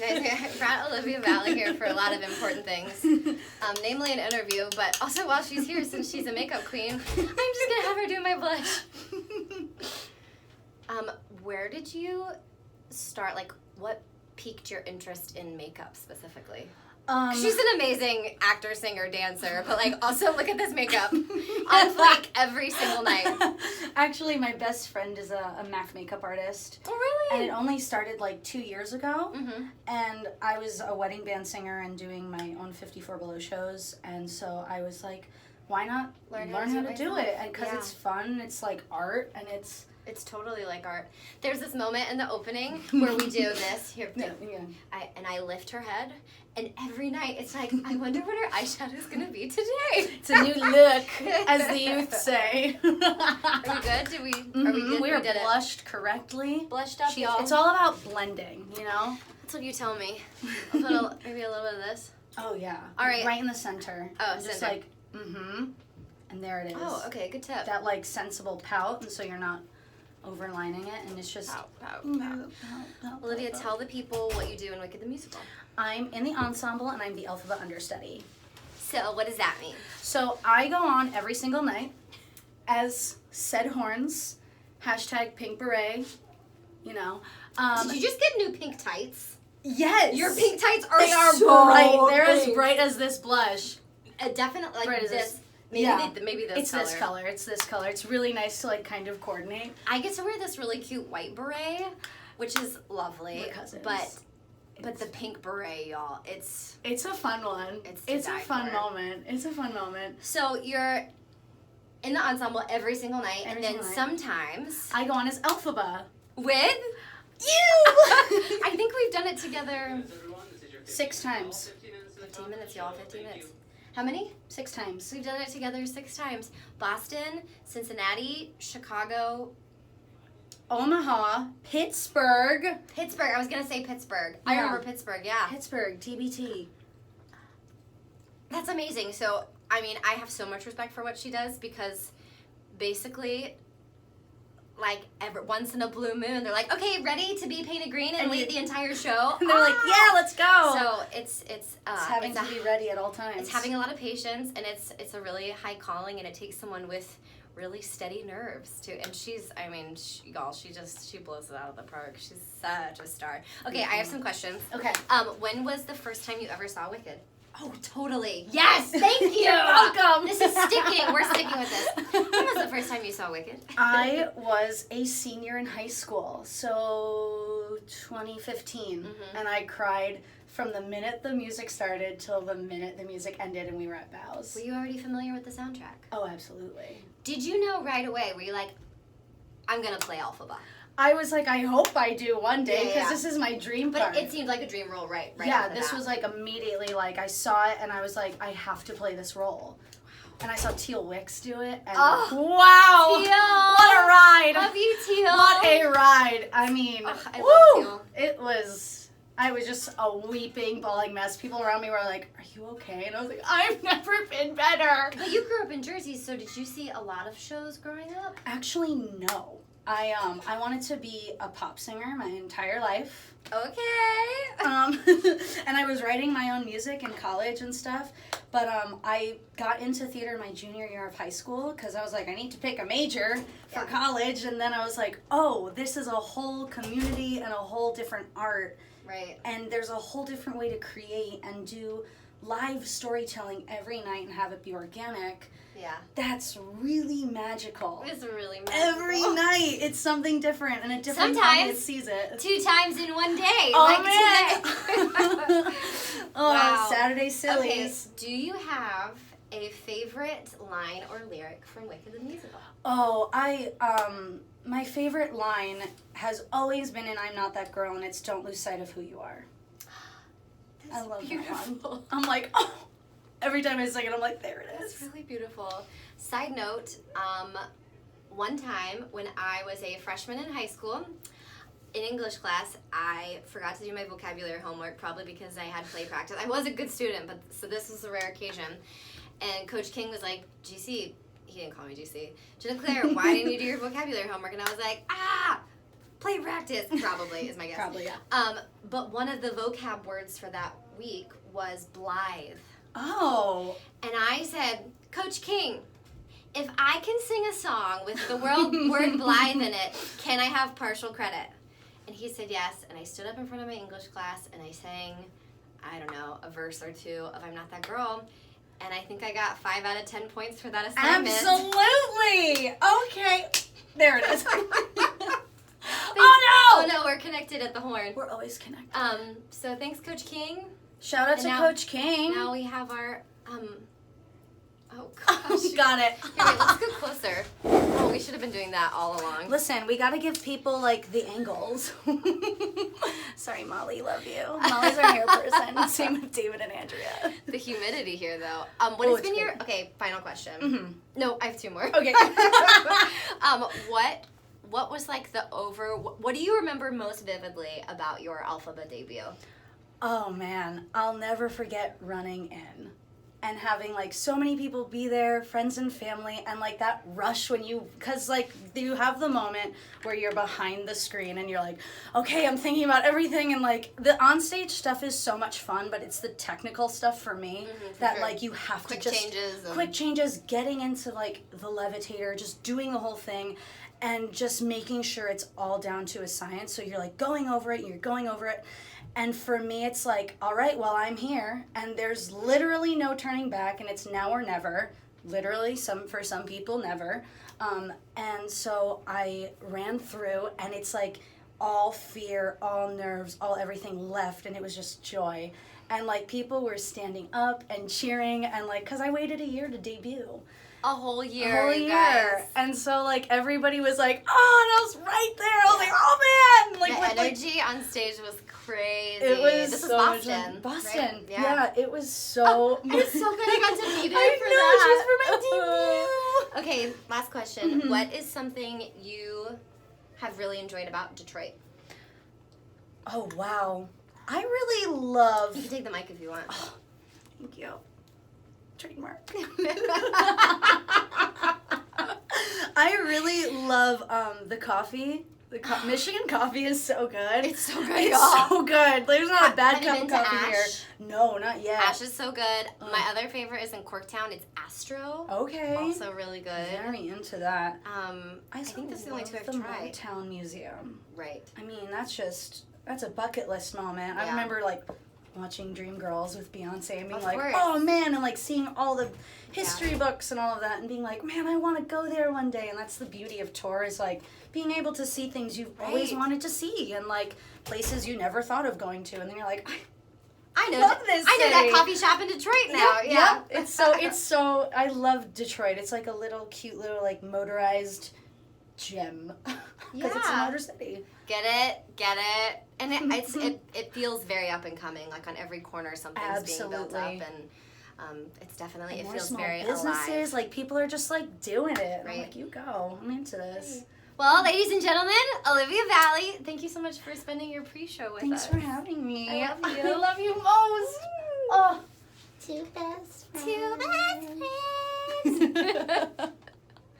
I brought Olivia Valli here for a lot of important things, namely an interview, but also while she's here, since she's a makeup queen, I'm just going to have her do my blush. Where did you start, like, what piqued your interest in makeup specifically? She's an amazing actor, singer, dancer, but, like, also look at this makeup on fleek every single night. Actually, my best friend is a MAC makeup artist. Oh, really? And it only started, like, 2 years ago. Mm-hmm. And I was a wedding band singer and doing my own 54 Below shows. And so I was like, why not learn how to do it? And because it's fun, it's, like, art, and it's totally like art. There's this moment in the opening where we do this. Here, yeah. I lift her head, and every night it's like, I wonder what her eyeshadow is going to be today. It's a new look, as the youth say. Are we good? Are we good? We are did blushed correctly. Blushed up, y'all. It's all about blending, you know? That's what you tell me. I'll put maybe a little bit of this. Oh, yeah. All right. Right in the center. Oh, and just center. like, and there it is. Oh, okay, good tip. That, like, sensible pout, and so you're not overlining it, and it's just... Pout. Olivia, tell the people what you do in Wicked the Musical. I'm in the ensemble, and I'm the Elphaba understudy. So, what does that mean? So, I go on every single night as said horns, #pink beret, you know. Did you just get new pink tights? Yes! Your pink tights are They are so bright. They're pink. as bright as this blush. Definitely, like Bright as this. Maybe, Yeah. maybe this It's color. this color. It's this color. It's really nice to, like, kind of coordinate. I get to wear this really cute white beret, which is lovely. We're cousins. But the pink beret, y'all, it's a fun one. It's a fun moment. It's a fun moment. So you're in the ensemble every single night, Every and then single night. sometimes I go on as Elphaba. with You! I think we've done it together 6 times. 15 minutes, y'all, 15 minutes. How many? 6 times. We've done it together 6 times. Boston, Cincinnati, Chicago, Omaha, Pittsburgh. Pittsburgh. I was going to say Pittsburgh. I Yeah. remember Pittsburgh, yeah. Pittsburgh, TBT. That's amazing. So, I mean, I have so much respect for what she does because basically, like, once in a blue moon, they're like, okay, ready to be painted green and lead the entire show? And they're like, yeah, let's go. So, it's having to be ready at all times. It's having a lot of patience, and it's a really high calling, and it takes someone with really steady nerves too. And she's, I mean, y'all, she blows it out of the park. She's such a star. Okay, I have some questions. Okay. When was the first time you ever saw Wicked? Oh, totally. Yes, thank you. You're welcome. This is sticking. We're sticking with this. When was the first time you saw Wicked? I was a senior in high school, so 2015, and I cried from the minute the music started till the minute the music ended and we were at bows. Were you already familiar with the soundtrack? Oh, absolutely. Did you know right away? Were you like, I'm gonna play Elphaba? I was like, I hope I do one day, because this is my dream part. But it seemed like a dream role, right? Yeah, this was like immediately, like, I saw it and I was like, I have to play this role. And I saw Teal Wicks do it, and wow! Teal! What a ride! Love you, Teal! What a ride! I mean, I love Teal. It was, I was just a weeping, bawling mess. People around me were like, are you okay? And I was like, I've never been better. But you grew up in Jersey, so did you see a lot of shows growing up? Actually, no. I wanted to be a pop singer my entire life. Okay. And I was writing my own music in college and stuff, but I got into theater my junior year of high school because I was like, I need to pick a major for college, and then I was like, oh, this is a whole community and a whole different art. Right. And there's a whole different way to create and do live storytelling every night and have it be organic. Yeah. That's really magical. It's really magical. Every night, it's something different, and a different audience sees it. 2 times in one day. Oh, like man! Oh, Saturday Sillies. Okay, do you have a favorite line or lyric from Wicked the Musical? Oh, my favorite line has always been in I'm Not That Girl, and it's Don't Lose Sight of Who You Are. That's I love beautiful. that one. I'm like, oh. Every time I sing it, I'm like, there it is. That's really beautiful. Side note, one time when I was a freshman in high school, in English class, I forgot to do my vocabulary homework, probably because I had play practice. I was a good student, but so this was a rare occasion. And Coach King was like, GC, he didn't call me GC, Ginna Claire, why didn't you do your vocabulary homework? And I was like, Play practice, probably, is my guess. Probably, yeah. But one of the vocab words for that week was blithe. Oh. And I said, Coach King, if I can sing a song with the word blithe in it, can I have partial credit? And he said yes, and I stood up in front of my English class, and I sang, I don't know, a verse or two of I'm Not That Girl, and I think I got 5 out of 10 points for that assignment. Absolutely! Okay. There it is. Oh no, we're connected at the horn. We're always connected. So thanks, Coach King. Shout out to Coach King. Now we have our, oh gosh. Got it. Here, wait, let's go closer. Oh, we should have been doing that all along. Listen, we gotta give people, like, the angles. Sorry, Molly, love you. Molly's our hair person. Same with David and Andrea. The humidity here, though. What has been your, okay, final question. Mm-hmm. No, I have 2 more. Okay. What was, like, what do you remember most vividly about your Elphaba debut? Oh, man. I'll never forget running in and having, like, so many people be there, friends and family, and, like, that rush when because, like, you have the moment where you're behind the screen and you're like, okay, I'm thinking about everything, and, like, the onstage stuff is so much fun, but it's the technical stuff for me that, sure. like, you have Quick to just... changes. Quick changes, getting into, like, the levitator, just doing the whole thing, and just making sure it's all down to a science, so you're, like, going over it, and for me, it's like, all right, well, I'm here, and there's literally no turning back, and it's now or never. Literally, for some people, never. And so I ran through, and it's like all fear, all nerves, all everything left, and it was just joy. And, like, people were standing up and cheering, and, like, because I waited a year to debut. A whole year, guys. And so, like, everybody was like, oh, and I was right there. I was like, oh, man. Like, the energy on stage was crazy. It was This so was Boston. much fun. Boston. Right? Yeah, it was so... It was so good I got to be there I for that. Okay, last question. What is something you have really enjoyed about Detroit? Oh, wow. I really love... You can take the mic if you want. Oh, thank you. Trademark. I really love the coffee. Michigan coffee is so good. It's so good, It's y'all. so good. There's not a bad cup of coffee Ash? here. No, not yet. Ash is so good. My other favorite is in Corktown. It's Astro. Okay. Also really good. Very into that. I think this is the only 2 I've tried. The Motown Museum. Right. I mean, that's a bucket list moment. I remember, like, watching Dreamgirls with Beyonce and being Of like, course. oh man, and like seeing all the history books and all of that and being like, man, I want to go there one day. And that's the beauty of tour, is like being able to see things you've always wanted to see and like places you never thought of going to. And then you're like, I love this I know that city. coffee shop in Detroit now. Yep. It's so, I love Detroit. It's like a cute little like motorized gem. Because it's a motor city. Get it. And it feels very up and coming. Like on every corner something's being built up, and it's definitely, it feels very businesses, alive. like people are just like doing it. Right. I'm like, you go. I'm into this. Well, ladies and gentlemen, Olivia Valli, thank you so much for spending your pre-show with us. Thanks for having me. I love you. I love you most. Oh. Two best friends.